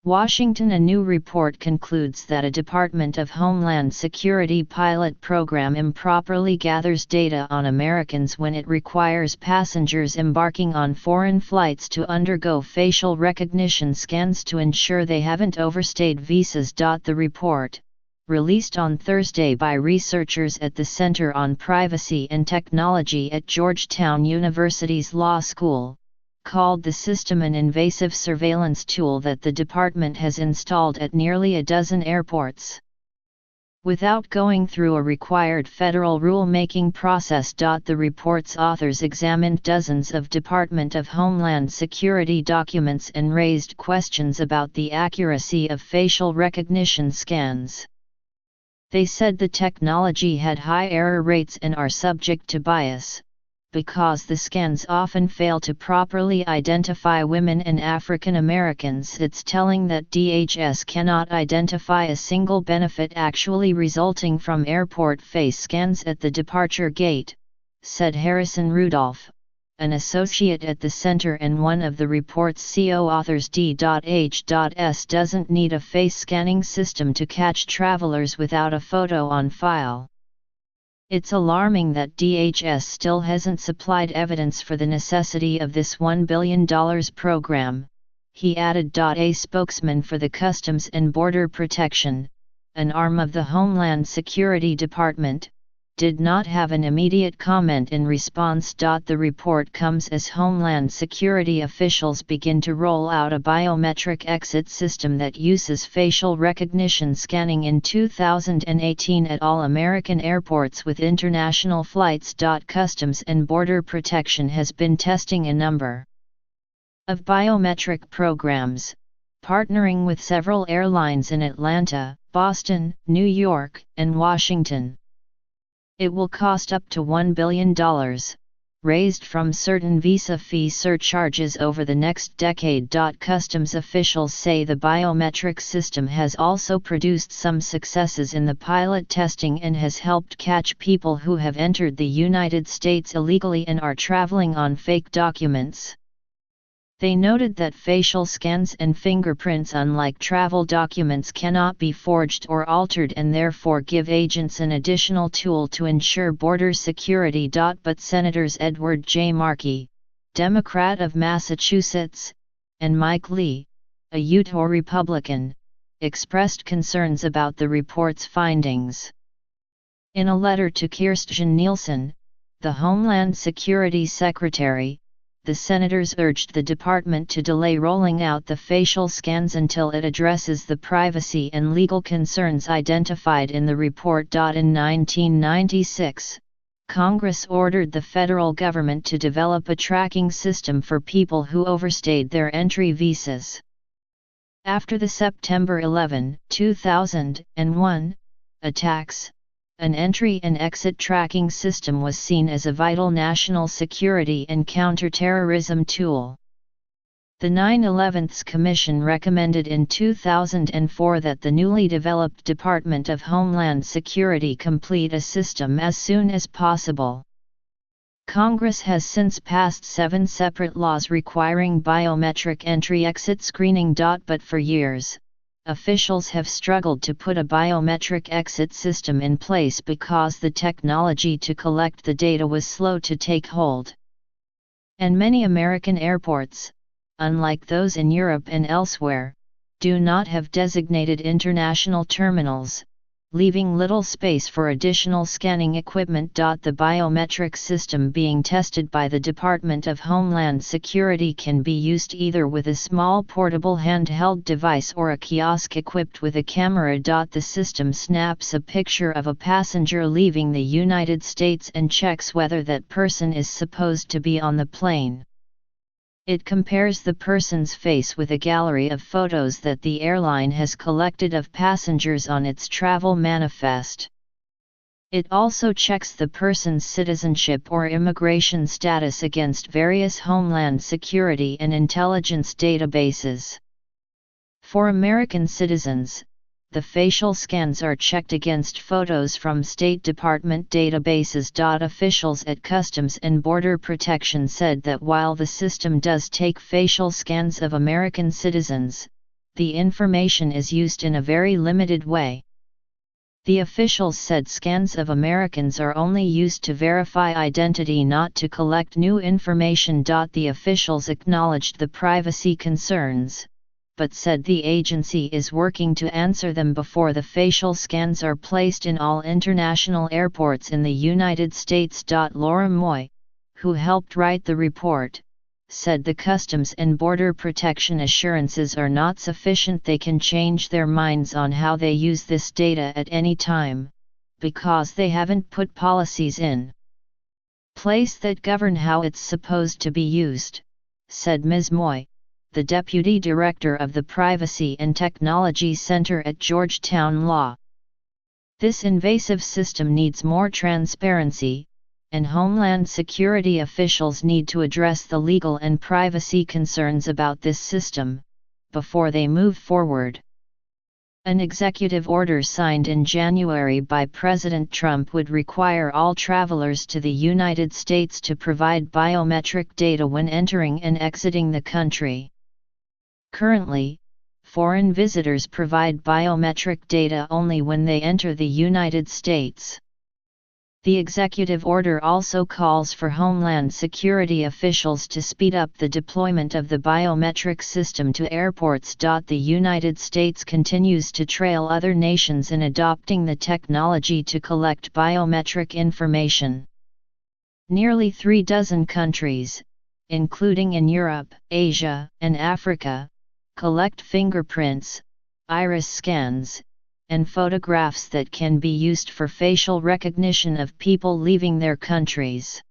Washington. A new report concludes that a Department of Homeland Security pilot program improperly gathers data on Americans when it requires passengers embarking on foreign flights to undergo facial recognition scans to ensure they haven't overstayed visas. The report, released on Thursday by researchers at the Center on Privacy and Technology at Georgetown University's Law School, called the system an invasive surveillance tool that the department has installed at nearly a dozen airports. Without going through a required federal rule-making process. The report's authors examined dozens of Department of Homeland Security documents and raised questions about the accuracy of facial recognition scans. They said the technology had high error rates and are subject to bias, because the scans often fail to properly identify women and African Americans. It's telling that DHS cannot identify a single benefit actually resulting from airport face scans at the departure gate, said Harrison Rudolph, an associate at the center and one of the report's co-authors. D.H.S doesn't need a face scanning system to catch travelers without a photo on file. It's alarming that DHS still hasn't supplied evidence for the necessity of this $1 billion program, he added. A spokesman for the Customs and Border Protection, an arm of the Homeland Security Department, did not have an immediate comment in response. The report comes as Homeland Security officials begin to roll out a biometric exit system that uses facial recognition scanning in 2018 at all American airports with international flights. Customs and Border Protection has been testing a number of biometric programs, partnering with several airlines in Atlanta, Boston, New York, and Washington. It will cost up to $1 billion, raised from certain visa fee surcharges over the next decade. Customs officials say the biometric system has also produced some successes in the pilot testing and has helped catch people who have entered the United States illegally and are traveling on fake documents. They noted that facial scans and fingerprints, unlike travel documents, cannot be forged or altered and therefore give agents an additional tool to ensure border security. But Senators Edward J. Markey, Democrat of Massachusetts, and Mike Lee, a Utah Republican, expressed concerns about the report's findings. In a letter to Kirstjen Nielsen, the Homeland Security Secretary, the senators urged the department to delay rolling out the facial scans until it addresses the privacy and legal concerns identified in the report. In 1996, Congress ordered the federal government to develop a tracking system for people who overstayed their entry visas. After the September 11, 2001, attacks, an entry and exit tracking system was seen as a vital national security and counterterrorism tool. The 9/11 Commission recommended in 2004 that the newly developed Department of Homeland Security complete a system as soon as possible. Congress has since passed 7 separate laws requiring biometric entry-exit screening. But for years, officials have struggled to put a biometric exit system in place because the technology to collect the data was slow to take hold. And many American airports, unlike those in Europe and elsewhere, do not have designated international terminals, leaving little space for additional scanning equipment. The biometric system being tested by the Department of Homeland Security can be used either with a small portable handheld device or a kiosk equipped with a camera. The system snaps a picture of a passenger leaving the United States and checks whether that person is supposed to be on the plane. It compares the person's face with a gallery of photos that the airline has collected of passengers on its travel manifest. It also checks the person's citizenship or immigration status against various homeland security and intelligence databases. For American citizens, the facial scans are checked against photos from State Department databases. Officials at Customs and Border Protection said that while the system does take facial scans of American citizens, the information is used in a very limited way. The officials said scans of Americans are only used to verify identity, not to collect new information. The officials acknowledged the privacy concerns, but said the agency is working to answer them before the facial scans are placed in all international airports in the United States. Laura Moy, who helped write the report, said the Customs and Border Protection assurances are not sufficient. They can change their minds on how they use this data at any time, because they haven't put policies in place that govern how it's supposed to be used, said Ms. Moy, the Deputy Director of the Privacy and Technology Center at Georgetown Law. This invasive system needs more transparency, and Homeland Security officials need to address the legal and privacy concerns about this system, before they move forward. An executive order signed in January by President Trump would require all travelers to the United States to provide biometric data when entering and exiting the country. Currently, foreign visitors provide biometric data only when they enter the United States. The executive order also calls for Homeland Security officials to speed up the deployment of the biometric system to airports. The United States continues to trail other nations in adopting the technology to collect biometric information. Nearly 36 countries, including in Europe, Asia, and Africa, collect fingerprints, iris scans, and photographs that can be used for facial recognition of people leaving their countries.